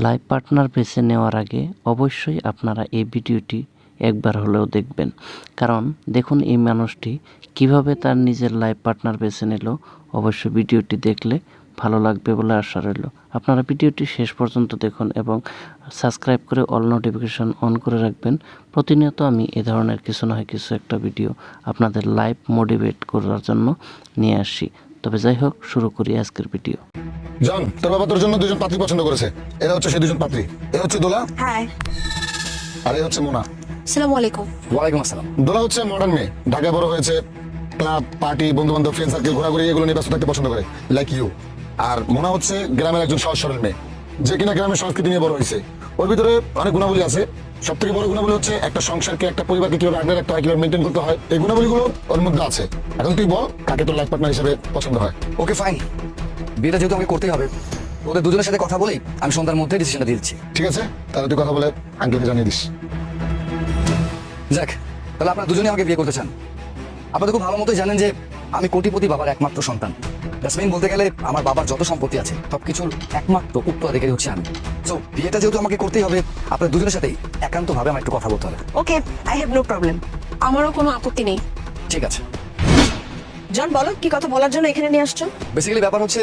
Life partner বেছে নেওয়ার আগে অবশ্যই আপনারা এই ভিডিওটি একবার হলেও দেখবেন, কারণ দেখুন এই মানুষটি কিভাবে তার নিজের লাইফ পার্টনার বেছে নিল। অবশ্যই ভিডিওটি দেখলে ভালো লাগবে বলে আশা রইল। আপনারা ভিডিওটি শেষ পর্যন্ত দেখুন এবং সাবস্ক্রাইব করে অল নোটিফিকেশন অন করে রাখবেন। প্রতিনিয়ত আমি এ ধরনের কিছু না হয় কিছু একটা ভিডিও আপনাদের লাইফ মোটিভেট করার জন্য নিয়ে আসি। তবে যাই হোক, শুরু করি আজকের ভিডিও। জন, তোর বাবা তোর জন্য দুজন পাত্রী পছন্দ করেছে। এরা হচ্ছে সেই দুজন পাত্রী। এ হচ্ছে দোলা হাই, আর এ হচ্ছে মোনা। আসসালামু আলাইকুম। ওয়ালাইকুম আসসালাম। দোলা হচ্ছে মডার্ন মেয়ে, ঢাকায় বড় হয়েছে, ক্লাব পার্টি বন্ধু বান্ধব ফ্রেন্ড সার্কেল ঘোরাঘুরি এগুলো নিয়ে ব্যস্ত থাকতে পছন্দ করে, লাইক ইউ। আর মোনা হচ্ছে গ্রামের একজন সহজ সরল মেয়ে, যে কিনা গ্রামের সংস্কৃতি নিয়ে বড় হয়েছে। ওর ভিতরে অনেক গুণাবলী আছে। সব থেকে বড় গুণাবলী হচ্ছে একটা সংসারকে, একটা পরিবারকে কিভাবে আগলে রাখতে হয়, কিভাবে মেনটেন করতে হয়, এই গুণাবলীগুলো ওর মধ্যে আছে। এখন তুই বল, কাকে তোর লাইফ পার্টনার হিসেবে পছন্দ হয়? ওকে ফাইন, বিয়েটা যেহেতু আমাকে করতেই হবে, ওদের দুজনের সাথে কথা বলেই আমি সন্ধ্যার মধ্যে ডিসিশনটা দিয়ে দিচ্ছি। ঠিক আছে, তাহলে তুই কথা বলে আঙ্কেলকে জানিয়ে দিস। যাক, তাহলে আপনারা দুজনেই আমাকে বিয়ে করতে চান। আপনারা খুব ভালো মতোই জানেন যে আমি কোটিপতি বাবার একমাত্র সন্তান। জাসমিন, বলতে গেলে আমার বাবার যত সম্পত্তি আছে সবকিছুর একমাত্র উত্তরাধিকারী হচ্ছে আমি। তো বিয়েটা যেহেতু আমাকে করতেই হবে, আপনার দুজনের সাথেই একান্তভাবে আমার একটু কথা বলতে হবে। ওকে, আই হ্যাভ নো প্রবলেম। আমারও কোনো আপত্তি নেই। ঠিক আছে। জন, বলো কি কথা বলার জন্য এখানে নিয়ে আসছো? বেসিক্যালি ব্যাপার হচ্ছে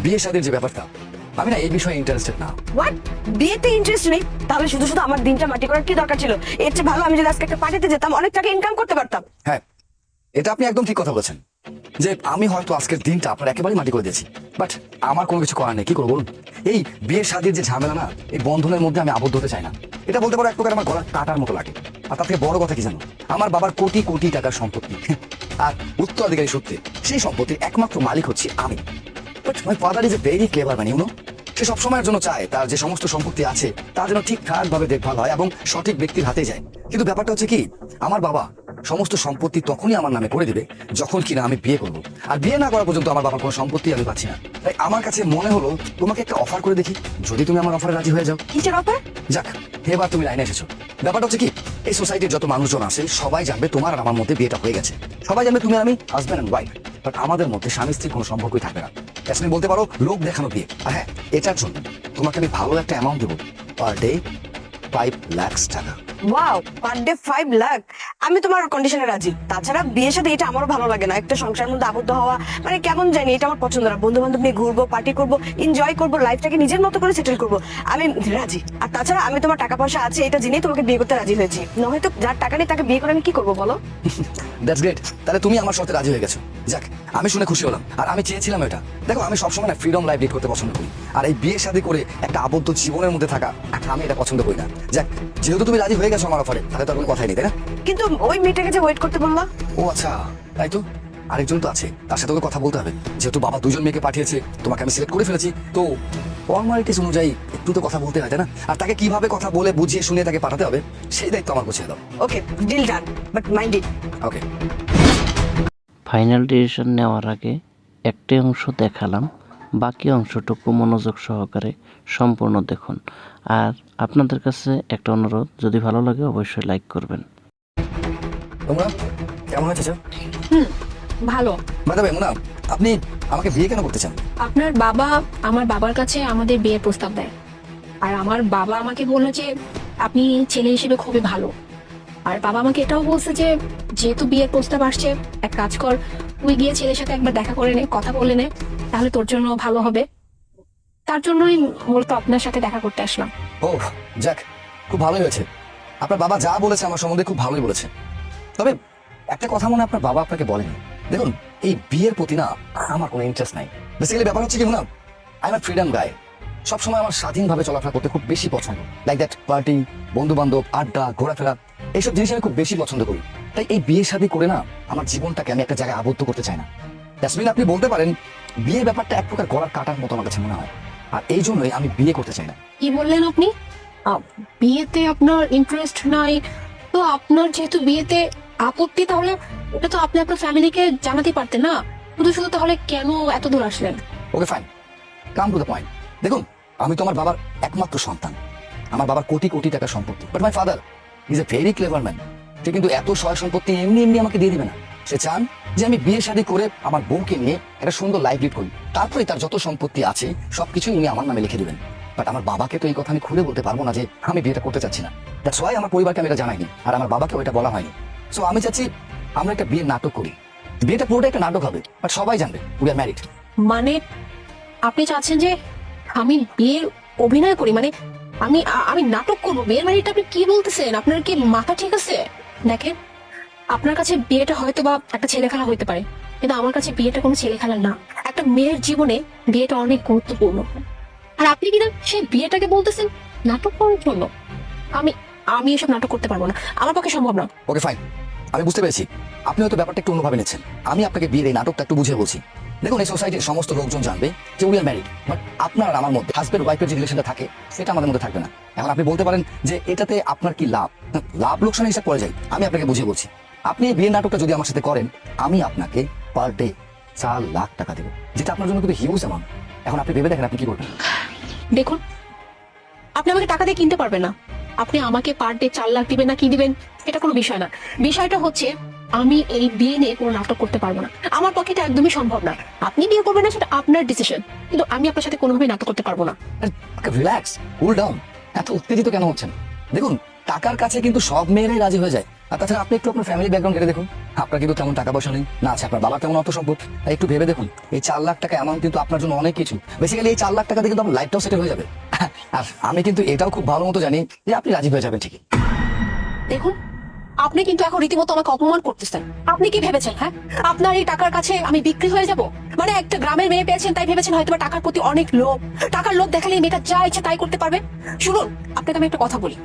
বিয়ে শাদীর যে ব্যাপারটা, আমি না এই বিষয়ে ইন্টারেস্টেড না। হোয়াট? বিয়েতে ইন্টারেস্ট নেই? তাহলে শুধু শুধু আমার দিনটা মাটি করার কি দরকার ছিল? এর চেয়ে ভালো আমি যদি আজকে একটা পার্টিতে যেতাম, অনেক টাকা ইনকাম করতে পারতাম। হ্যাঁ, এটা আপনি একদম ঠিক কথা বলেছেন যে আমি হয়তো আজকের দিনটা আপনার একেবারেই মাটি করে দিয়েছি, বাট আমার কোনো কিছু করার নেই। কি করবো বলুন? এই বিয়ের শাদীর যে ঝামেলা না, এই বন্ধনের মধ্যে আমি আবদ্ধ হতে চাই না। এটা বলতে পারো এক প্রকার আমার গলার কাটার মতো লাগে। আর তার থেকে বড় কথা কি জানো, আমার বাবার কোটি কোটি টাকার সম্পত্তি, আর উত্তরাধিকারী সূত্রে সেই সম্পত্তির একমাত্র মালিক হচ্ছি আমি। But my father is a very clever man, you know. সে সবসময়ের জন্য চায় তার যে সমস্ত সম্পত্তি আছে তার যেন ঠিকঠাক ভাবে দেখভাল হয় এবং সঠিক ব্যক্তির হাতে যায়। কিন্তু ব্যাপারটা হচ্ছে কি, আমার বাবা সমস্ত সম্পত্তি তখনই আমার নামে করে দিবে যখন কিনা আমি বিয়ে করবো। আর বিয়ে না করা পর্যন্ত আমার বাবার কোনো সম্পত্তি আমি পাচ্ছি না। তাই আমার কাছে মনে হলো তোমাকে একটা অফার করে দেখি, যদি তুমি আমার অফারে রাজি হয়ে যাও। কিসের অফার? যাক, এবার তুমি লাইনে এসেছো। ব্যাপারটা হচ্ছে কি, এই সোসাইটির যত মানুষজন আছে সবাই জানবে তোমার আর আমার মধ্যে বিয়েটা হয়ে গেছে। সবাই জানবে তুমি আর আমি হাজব্যান্ড এন্ড ওয়াইফ, বাট আমাদের মধ্যে স্বামী স্ত্রীর কোনো সম্পর্কই থাকবে না। তুমি বলতে পারো লোক দেখানো বিয়ে। আর হ্যাঁ, এটার জন্য তোমাকে আমি ভালো একটা অ্যামাউন্ট দেবো, পার ডে 5 লাখ টাকা। Wow, per day 5 lakh! আমি তোমার কন্ডিশনে রাজি। তাছাড়া বিয়ের সাথে এটা আমারও ভালো লাগে না। একটা সংসারের মধ্যে আবদ্ধ হওয়া মানে কেমন জানি, এটা আমার পছন্দ না। বন্ধু বান্ধব নিয়ে ঘুরবো, পার্টি করবো, এনজয় করবো, লাইফটাকে নিজের মতো করে সেটেল করবো, আমি রাজি। আর তাছাড়া আমি তোমার টাকা পয়সা আছে এটা জেনেই তোমাকে বিয়ে করতে রাজি হয়েছি। নয়তো যার টাকা নেই তাকে বিয়ে করে আমি কি করবো বলো? দ্যাটস গ্রেট, তাহলে তুমি আমার সাথে রাজি হয়ে গেছো। যাক, আমি শুনে খুশি হলাম। আর আমি চেয়েছিলাম এটা। দেখো, আমি সবসময় না ফ্রিডম লাইফ লিড করতে পছন্দ করি, আর এই বিয়ে শাদী করে একটা আবদ্ধ জীবনের মধ্যে থাকা আমি এটা পছন্দ করি না। যাক, যেহেতু তুমি রাজি হয়ে গেছো আমার অফারে, তাহলে তো আর কোনো কথাই নেই, তাই না? কিন্তু ওই মেয়েটাকে যে ওয়েট করতে বললা। ও আচ্ছা, তাই তো। আরেকজন তো আছে, তার সাথে ওকে কথা বলতে হবে। যেহেতু বাবা দুজন মেয়েকে পাঠিয়েছে, তোমাকে আমি সিলেক্ট করে ফেলেছি, তো ফর্মালিটিস অনুযায়ী একটু তো কথা বলতে হয়, তাই না? আর তাকে কিভাবে কথা বলে বুঝিয়ে শুনিয়ে তাকে পাঠাতে হবে, সেই দায়িত্ব আমার বুঝিয়ে দাও। Okay, deal done, but mind it. Okay. Final decision নেওয়ার আগে একটি অংশ দেখালাম, বাকি অংশটুকু মনোযোগ সহকারে সম্পূর্ণ দেখুন। আর আপনাদের কাছে একটা অনুরোধ, যদি ভালো লাগে অবশ্যই লাইক করবেন। তোমরা কেমন হয়েছে? ভালো। বাদ মুনা, আপনি আমাকে বিয়ে কেন করতে চান? আপনার বাবা আমার বাবার কাছে আমাদের বিয়ের প্রস্তাব দেয়, আর আমার বাবা আমাকে বলল যে আপনি ছেলে হিসেবে খুবই ভালো। আর বাবা আমাকে এটাও বলছে যে যেহেতু বিয়ের প্রস্তাব আসছে, এক কাজ কর, তুই গিয়ে ছেলের সাথে একবার দেখা করে নে, কথা বলে নে, তাহলে তোর জন্য ভালো হবে। তার জন্যই মূলত আপনার সাথে দেখা করতে আসলাম। ও যাক, খুব ভালোই হয়েছে। আপনার বাবা যা বলেছে আমার সম্বন্ধে খুব ভালোই বলেছে। তবে একটা কথা মনে হয় আপনার বাবা আপনাকে বলেনি। দেখুন, এই বিয়ের প্রতি না আমার কোনো ইন্টারেস্ট নাই। বেসিক্যালি ব্যাপার হচ্ছে কি না, আই এম ফ্রিডম গাই। সবসময় আমার স্বাধীনভাবে চলাফেরা করতে খুব বেশি পছন্দ। লাইক দ্যাট, পার্টি, বন্ধু বান্ধব, আড্ডা, ঘোরাফেরা, এইসব জিনিস আমি খুব বেশি পছন্দ করি। তাই এই বিয়ে শাদী করে না আমার জীবনটাকে আমি একটা জায়গায় আবদ্ধ করতে চাই না। জাসমিন, আপনি বলতে পারেন বিয়ের ব্যাপারটা এক প্রকার গলার কাটার মতো আমার কাছে মনে হয়, আর এই জন্যই আমি বিয়ে করতে চাই না। কি বললেন আপনি? বিয়েতে আপনার ইন্টারেস্ট নাই? তো আপনার যেহেতু বিয়েতে আপত্তি, তাহলে এটা তো আপনি আপনার ফ্যামিলিকে জানাতে পারতেন না? শুধু শুধু তাহলে কেন এত দূর আসলেন? Okay fine, come to the point. দেখুন, আমি তো আমার বাবার একমাত্র সন্তান। আমার বাবার কোটি কোটি টাকার সম্পত্তি, but my father is a very clever man. সে কিন্তু এত সয় সম্পত্তি এমনি এমনি আমাকে দিয়ে দিবে না। সে চান যে আমি বিয়ে শাদী করে আমার বউকে নিয়ে একটা সুন্দর লাইফ লিড করি, তারপরে তার যত সম্পত্তি আছে সবকিছুই উনি আমার নামে লিখে দিবেন। বাট আমার বাবাকে তো এই কথা আমি খুলে বলতে পারবো না যে আমি বিয়েটা করতে চাচ্ছি না। দ্যাটস ওয়াই আমার পরিবারকে আমি এটা জানাইনি, আর আমার বাবাকেও এটা বলা হয়নি। সো আমি চাচ্ছি আমরা একটা বিয়ের নাটক করি। বিয়েটা পুরোটা একটা নাটক হবে, বাট সবাই জানবে উই আর ম্যারিড। মানে আপনি চাচ্ছেন যে আমি বিয়ের অভিনয় করি, মানে আমি আমি নাটক করবো বিয়ের? মানে এটা আপনি কি বলতেছেন? আপনার কি মাথা ঠিক আছে? দেখেন, আপনার কাছে বিয়েটা হয়তো বা একটা ছেলে খেলা হইতে পারে, কিন্তু আমার কাছে বিয়েটা কোনো ছেলে খেলা না। একটা মেয়ের জীবনে বিয়েটা অনেক গুরুত্বপূর্ণ। আর আপনি কিনা সেই বিয়েটাকে বলতেছেন নাটক করার জন্য? আমি আমি এসব নাটক করতে পারবো না, আমার পক্ষে সম্ভব না। ওকে ফাইন, আমি বুঝতে পেরেছি আপনি হয়তো ব্যাপারটা একটু অন্যভাবে নিচ্ছেন। আমি আপনাকে বিয়ের এই নাটকটা একটু বুঝিয়ে বলছি। দেখুন, এই সোসাইটির সমস্ত লোকজন জানবে যে উই আর ম্যারিড, বাট আপনার আর আমার মধ্যে হাজবেন্ড ওয়াইফের যে রিলেশনটা থাকে সেটা আমাদের মধ্যে থাকবে না। এখন আপনি বলতে পারেন যে এটাতে আপনার কি লাভ? লাভ লোকসানের হিসাব পড়ে যায়। আমি আপনাকে বুঝিয়ে বলছি, আপনি এই বিয়ের নাটকটা যদি আমার সাথে করেন, আমি আপনাকে পার ডে 4 লাখ টাকা দেবো, যেটা আপনার জন্য কিন্তু হিউজ অ্যামাউন্ট। এখন আপনি ভেবে দেখেন আপনি কি করবেন। দেখুন, আপনি আমাকে টাকা দিয়ে কিনতে পারবেন না। আপনি আমাকে পার ডে 4 লাখ দিবেন না কি দিবেন এটা কোনো বিষয় না। বিষয়টা হচ্ছে আমি এই বিয়ে নিয়ে কোনো নাটক করতে পারবো না, আমার পক্ষে এটা একদমই সম্ভব না। আপনি বিয়ে করবেন না সেটা আপনার ডিসিশন, কিন্তু আমি আপনার সাথে কোনোভাবেই নাটক করতে পারবো না। রিল্যাক্স, কুল ডাউন, এত উত্তেজিত কেন হচ্ছেন? দেখুন, টাকার কাছে কিন্তু সব মেয়েরাই রাজি হয়ে যায়। আর তাছাড়া আপনি একটু আপনার ফ্যামিলি ব্যাকগ্রাউন্ড কেটে দেখুন, আপনার কিন্তু তেমন টাকা পয়সা নেই, না আছে আপনার বাবা তেমন অর্থ সম্পদ। তাই একটু ভেবে দেখুন, এই 4 লাখ টাকা অ্যামাউন্ট কিন্তু আপনার জন্য অনেক কিছু। বেসিক্যালি এই 4 লাখ টাকা দিয়ে কিন্তু আপনার লাইফটাও সেটেল হয়ে যাবে। আর আমি কিন্তু এটাও খুব ভালো মতো জানি যে আপনি রাজি হয়ে যাবেন ঠিকই। দেখুন, আপনি কিন্তু এখন রীতিমতো আমাকে অপমান করতেছেন। আপনি কি ভেবেছেন, হ্যাঁ, আপনার এই টাকার কাছে আমি বিক্রি হয়ে যাব? মানে একটা গ্রামের মেয়ে পেয়েছেন তাই ভেবেছেন হয়তো বা টাকার প্রতি অনেক লোভ, টাকার লোভ দেখালে এই মেয়েটা যা ইচ্ছে তাই করতে পারবে? শুনুন, আপনাকে আমি একটা কথা বলি,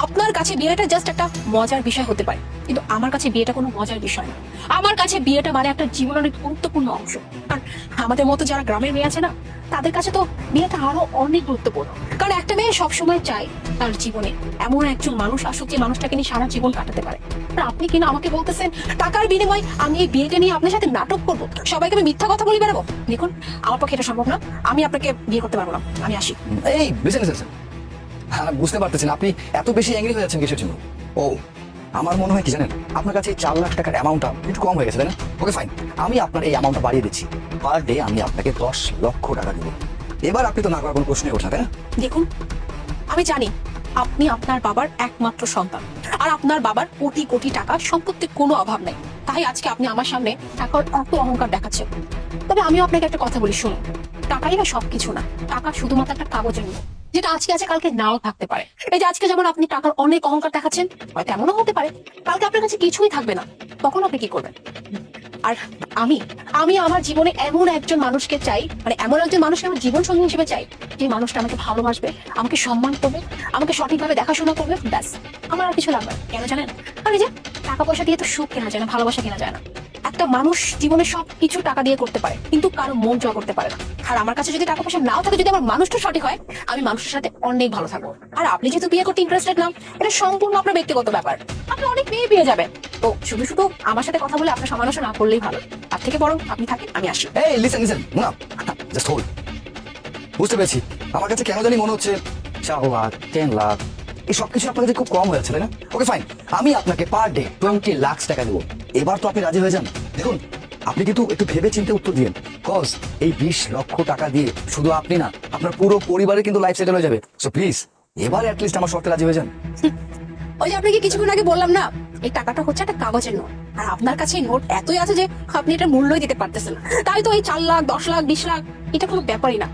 আপনার কাছে বিয়েটা জাস্ট একটা মজার বিষয় হতে পারে, কিন্তু আমার কাছে বিয়েটা কোনো মজার বিষয় না। আমার কাছে বিয়েটা মানে একটা জীবনের অনেক গুরুত্বপূর্ণ অংশ। আর আমাদের মতো যারা গ্রামের মেয়ে আছে না, তাদের কাছে তো বিয়েটা আরো অনেক গুরুত্বপূর্ণ। কারণ একটা মেয়ে সবসময় চায় তার জীবনে এমন একজন মানুষ আসুক যে মানুষটাকে নিয়ে সারা জীবন কাটাতে পারে। আর আপনি কিনা আমাকে বলতেছেন টাকার বিনিময়ে আমি এই বিয়েটা নিয়ে আপনার সাথে নাটক করবো, সবাইকে আমি মিথ্যা কথা বলে বেড়াবো। দেখুন, আমার পক্ষে এটা সম্ভব না, আমি আপনাকে বিয়ে করতে পারবো না, আমি আসি। এই বিজনেস আমি বুঝতে পারতেছি না আপনি এত বেশি অ্যাংরি হয়ে যাচ্ছেন কিসের জন্য। ও, আমার মনে হয় কি জানেন, আপনার কাছে এই 4 লাখ টাকার অ্যামাউন্টটা একটু কম হয়ে গেছে, তাই না? ওকে ফাইন, আমি আপনার এই অ্যামাউন্টটা বাড়িয়ে দিচ্ছি। পার ডে আমি আপনাকে 10 লক্ষ টাকা দেবো। এবার আপনি তো না করার কোনো প্রশ্নই ওঠে না, তাই না? দেখুন, আমি জানি আপনি আপনার বাবার একমাত্র সন্তান, আর আপনার বাবার কোটি কোটি টাকা সম্পত্তির কোনো অভাব নেই, তাই আজকে আপনি আমার সামনে টাকার এত অহংকার দেখাচ্ছেন। তবে আমিও আপনাকে একটা কথা বলি, শুনুন, টাকাই না সবকিছু না। টাকা শুধুমাত্র একটা কাগজের মতো, যেটা আজকে আছে কালকে নাও থাকতে পারে। এই যে আজকে যেমন আপনি টাকার অনেক অহংকার দেখাচ্ছেন, হয়তো এমনও হতে পারে কালকে আপনার কাছে কিছুই থাকবে না, তখন আপনি কি করবেন? আর আমি আমি আমার জীবনে এমন একজন মানুষকে চাই, মানে এমন একজন মানুষকে আমার জীবন সঙ্গী হিসেবে চাই, যে মানুষটা আমাকে ভালোবাসবে, আমাকে সম্মান করবে, আমাকে সঠিকভাবে দেখাশোনা করবে, ব্যাস, আমার আর কিছু লাগবে না। কেন জানেন? কারণ এই যে টাকা পয়সা দিয়ে তো সুখ কেনা যায় না, ভালোবাসা কেনা যায় না। একটা মানুষ জীবনে সব কিছু টাকা দিয়ে করতে পারে, কিন্তু কারো মন জয় করতে পারে না। আর আমার কাছে যদি টাকা পয়সা নাও থাকে, যদি আমার মানুষটা সঠিক হয়, আমি মানুষের সাথে অনেক ভালো থাকবো। আর আপনি যেহেতু বিয়ে করতে ইন্টারেস্টেড না, এটা সম্পূর্ণ আপনার ব্যক্তিগত ব্যাপার, আপনি অনেক মেয়ে পেয়ে যাবেন। তো শুধু শুধু আমার সাথে কথা বলে আপনার সমালোচনা না করলেই ভালো। তার থেকে বরং আপনি থাকেন, আমি আসি। এই লিসেন না, জাস্ট হোল্ড। বুঝতে পেরেছি, আমার কাছে কেন জানি মনে হচ্ছে 4 লাখ 10 লাখ এই সব কিছু আপনার কাছে খুব কম হয়ে যাচ্ছে, তাই না? ওকে ফাইন, আমি আপনাকে পার ডে 20 লাখ টাকা দেবো। এবার তো আপনি রাজি হয়ে যান। দেখুন, আপনি কিন্তু একটু ভেবে চিন্তে উত্তর দিন, কজ এই 20 লক্ষ টাকা দিয়ে শুধু আপনি না, আপনার পুরো পরিবারের কিন্তু লাইফ সেটেল হয়ে যাবে। সো প্লিজ, এবার অ্যাটলিস্ট আমার শর্তে রাজি হয়ে যান। ওই যে আপনাকে কিছুক্ষণ আগে বললাম না, এই টাকাটা হচ্ছে একটা কাগজের নোট, আর আপনার কাছে এই নোট এতই আছে যে আপনি এটা মূল্যই দিতে পারতেছেন না। তাই তো এই 4 লাখ 10 লাখ 20 লাখ এটা কোনো ব্যাপারই না।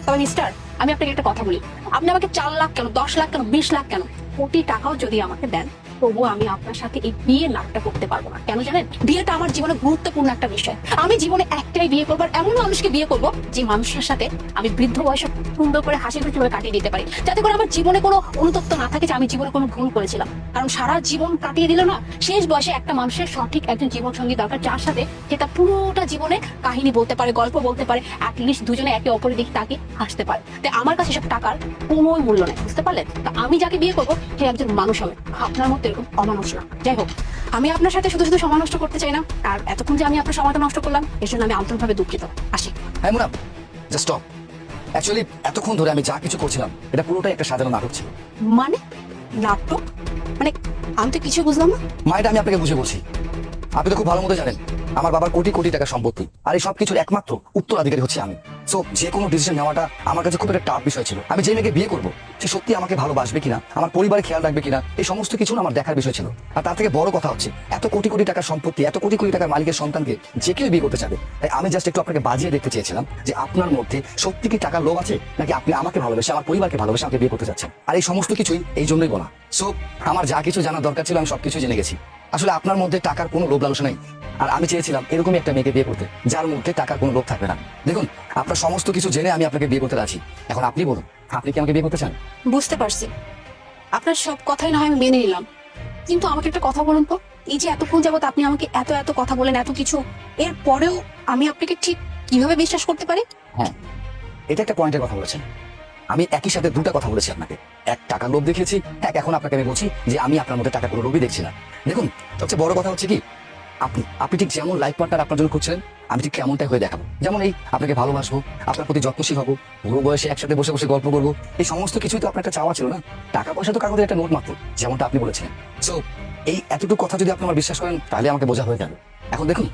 তবে মিস্টার, আমি আপনাকে একটা কথা বলি, আপনি আমাকে 4 লাখ কেন, 10 লাখ কেন, 20 লাখ কেন, কোটি টাকাও যদি আমাকে দেন, তবুও আমি আপনার সাথে এই বিয়ে নাটকটা করতে পারবো না। কেন জানেন? বিয়েটা আমার জীবনে গুরুত্বপূর্ণ একটা বিষয়। আমি জীবনে একটাই বিয়ে করবো, আর এমন মানুষকে বিয়ে করবো যে মানুষের সাথে আমি বৃদ্ধ বয়সে সুন্দর করে হাসি খুশি করে কাটিয়ে দিতে পারি, যাতে করে আমার জীবনে কোনো অনুতপ্ত না থাকে যে আমি জীবনে কোনো ভুল করেছিলাম। কারণ সারা জীবন কাটিয়ে দিল না, শেষ বয়সে একটা মানুষের সঠিক একজন জীবন সঙ্গী দরকার, যার সাথে সে তার পুরোটা জীবনে কাহিনী বলতে পারে, গল্প বলতে পারে, অ্যাটলিস্ট দুজনে একে অপরের দিকে তাকে হাসতে পারে। তাই আমার কাছে সব টাকার কোনো মূল্য নেই, বুঝতে পারলেন? তা আমি যাকে বিয়ে করবো সে একজন মানুষ হবে, আপনার মতো এরকম অমানুষ না। যাই হোক, আমি আপনার সাথে শুধু শুধু সময় নষ্ট করতে চাই না, আর এতক্ষণ যে আমি আপনার সময়টা নষ্ট করলাম এর জন্য আমি আন্তরিকভাবে দুঃখিত। আসি। হ্যাঁ মুনাম, জাস্ট স্টপ। অ্যাকচুয়ালি এতক্ষণ ধরে আমি যা কিছু করছিলাম এটা পুরোটাই একটা সাজানো নাটক ছিল। মানে নাটক? মানে আমি তো কিছু বুঝলাম না। মাইটা আমি আপনাকে বুঝে বলছি, আপনি তো খুব ভালো মতো জানেন আমার বাবার কোটি কোটি টাকা সম্পত্তি, আর এই সবকিছুর একমাত্র উত্তরাধিকারী হচ্ছে আমি। সো যে কোনো ডিসিশন নেওয়াটা আমার কাছে খুব একটা টাফ বিষয় ছিল। আমি যে মেয়েকে বিয়ে করবো সে সত্যি আমাকে ভালোবাসবে কিনা, আমার পরিবারে খেয়াল রাখবে কিনা, এই সমস্ত কিছু না আমার দেখার বিষয় ছিল। আর তার থেকে বড় কথা হচ্ছে এত কোটি কোটি টাকার সম্পত্তি, এত কোটি কোটি টাকার মালিকের সন্তানকে যে কেউ বিয়ে করতে চাবে। তাই আমি জাস্ট একটু আপনাকে বাজিয়ে দেখতে চেয়েছিলাম যে আপনার মধ্যে সত্যি কি টাকার লোভ আছে, নাকি আপনি আমাকে ভালোবেসে, আমার পরিবারকে ভালোবেসে আমাকে বিয়ে করতে চাচ্ছেন। আর এই সমস্ত কিছুই এই জন্যই বলা। সো আমার যা কিছু জানার দরকার ছিল আমি সবকিছু জেনে গেছি। আসলে আপনার মধ্যে টাকার কোনো লোভ লালসা নেই, আর আমি চেয়েছিলাম এরকমই একটা মেয়েকে বিয়ে করতে যার মধ্যে টাকার কোনো লোভ থাকবে না। দেখুন, আপনার সমস্ত কিছু জেনে আমি আপনাকে বিয়ে করতে রাজি। এখন আপনি বলুন, আপনি কি আমাকে বিয়ে করতে চান? বুঝতে পারছি, আপনার সব কথাই না হয় আমি মেনে নিলাম, কিন্তু আমাকে একটা কথা বলুন তো, এই যে এতক্ষণ যাবত আপনি আমাকে এত এত কথা বলেন, এত কিছু, এর পরেও আমি আপনাকে ঠিক কিভাবে বিশ্বাস করতে পারি? হ্যাঁ, এটা একটা পয়েন্টের কথা বলেছেন। আমি একই সাথে দুটা কথা বলেছি আপনাকে, এক টাকার লোভ দেখিয়েছি, এক এখন আপনাকে আমি বলছি যে আমি আপনার মধ্যে টাকার কোনো লোভই দেখছি না। দেখুন, সবচেয়ে বড় কথা হচ্ছে কি, আপনি ঠিক যেমন লাইফ পার্টনার আপনার জন্য খুঁজছিলেন, আমি ঠিক কেমনটাই হয়ে দেখাবো। যেমন এই আপনাকে ভালোবাসবো, আপনার প্রতি যত্নশীল হবো, বুড়ো বয়সে একসাথে বসে বসে গল্প করবো, এই সমস্ত কিছুই তো আপনার একটা চাওয়া ছিল না? টাকা পয়সা তো কাগজের একটা নোট মাত্র, যেমনটা আপনি বলেছিলেন। সো এই এতটুকু কথা যদি আপনি আমার বিশ্বাস করেন তাহলে আমাকে বোঝা হয়ে যাবে। এখন দেখুন,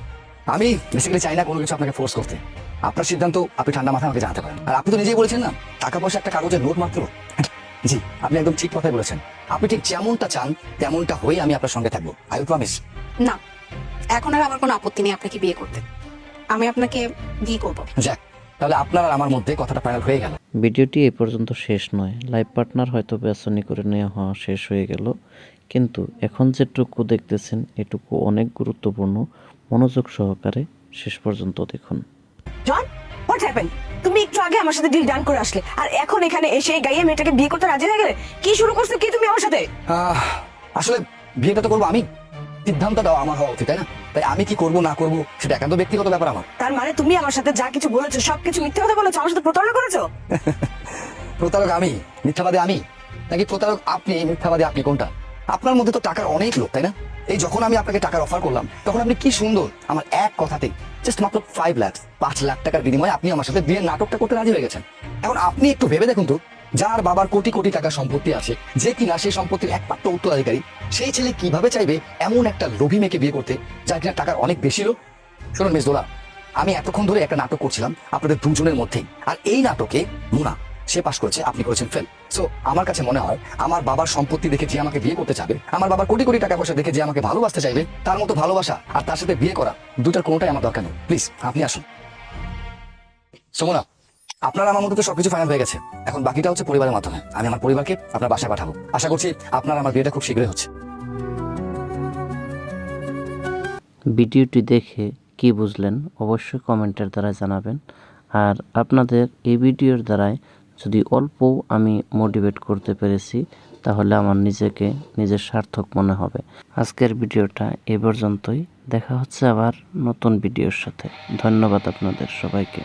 আমি বেসিক্যালি চাই না কোনো কিছু আপনাকে ফোর্স করতে। আপনার সিদ্ধান্ত আপনি ঠান্ডা মাথায় আমাকে জানাতে পারেন। আর আপনি তো নিজেই বলেছেন না, টাকা পয়সা একটা কাগজের নোট মাত্র। জি, আপনি একদম ঠিক কথাই বলেছেন। আপনি ঠিক যেমনটা চান তেমনটা হয়ে আমি আপনার সঙ্গে থাকবো, আই প্রমিস। না, এখন আর আমার কোনো আপত্তি নেই আপনাকে বিয়ে করতে, আমি আপনাকে বিয়ে করবো। যাক, তাহলে আপনার আর আমার মধ্যে কথাটা ফাইনাল হয়ে গেল। ভিডিওটি এ পর্যন্ত শেষ নয়। লাইফ পার্টনার হয়তো বেচনি করে নেওয়া হওয়া শেষ হয়ে গেল, কিন্তু এখন যেটুকু দেখতেছেন এটুকু অনেক গুরুত্বপূর্ণ। মনোযোগ সহকারে শেষ পর্যন্ত দেখুন। জন, হোয়াট হ্যাপেন? তুমি একটু আগে আমার সাথে ডিল ডান করে আসলে, আর এখন এখানে এসে এই গাইয়ে মেয়েটাকে বিয়ে করতে রাজি হয়ে গেলে? কি শুরু করছো কি তুমি আমার সাথে? আসলে বিয়েটা তো করবো আমি, সিদ্ধান্তটাও আমার হওয়া উচিত, তাই না? তাই আমি কি করবো না করবো সেটা একান্ত ব্যক্তিগত ব্যাপার আমার। তার মানে তুমি আমার সাথে যা কিছু বলেছো সবকিছু মিথ্যে কথা বলেছো, আমার সাথে প্রতারণা করেছো? প্রতারক আমি, মিথ্যাবাদী আমি, নাকি প্রতারক আপনি? মিথ্যাবাদী আপনি কোনটা? আপনার মধ্যে তো টাকার অনেক লোক, তাই না? এই যখন আমি আপনাকে টাকার অফার করলাম তখন আপনি কি সুন্দর আমার এক কথাতেই জাস্ট মাত্র 5 লাখ টাকার বিনিময়ে আপনি আমার সাথে বিয়ের নাটকটা করতে রাজি হয়ে গেছেন। এখন আপনি একটু ভেবে দেখুন তো, যার বাবার কোটি কোটি টাকা সম্পত্তি আছে, যে কিনা সেই সম্পত্তির একমাত্র উত্তরাধিকারী, সেই ছেলে কিভাবে চাইবে এমন একটা লোভী মেয়েকে বিয়ে করতে যার কিনা টাকার অনেক বেশি লোক? শুনুন মিস দোলা, আমি এতক্ষণ ধরে একটা নাটক করছিলাম আপনাদের দুজনের মধ্যেই, আর এই নাটকে মুনা সে পাশ করেছে, আপনি করেছেন ফেল। সো আমার কাছে মনে হয় আমার বাবার সম্পত্তি দেখে যে আমাকে বিয়ে করতে চাবে, আমার বাবার কোটি কোটি টাকা পয়সা দেখে যে আমাকে ভালোবাসতে চাইবে, তার মতো ভালোবাসা আর তার সাথে বিয়ে করা, দুটার কোনোটাই আমার দরকার নেই। প্লিজ আপনি আসুন। সোমনা, আপনার আমার মধ্যে তো সবকিছু ফাইনাল হয়ে গেছে, এখন বাকিটা হচ্ছে পরিবারের মাধ্যমে। আমি আমার পরিবারকে আপনার বাসায় পাঠাবো। আশা করছি আপনার আমার বিয়েটা খুব শীঘ্রই হচ্ছে। ভিডিওটি দেখে কি বুঝলেন অবশ্যই কমেন্টের দ্বারা জানাবেন। আর আপনাদের এই ভিডিওর দ্বারাই যদি অল্প আমি মোটিভেট করতে পেরেছি তাহলে আমার নিজের সার্থক মনে হবে। আজকের ভিডিওটা এ পর্যন্তই, দেখা হচ্ছে আবার নতুন ভিডিওর সাথে। ধন্যবাদ আপনাদের সবাইকে।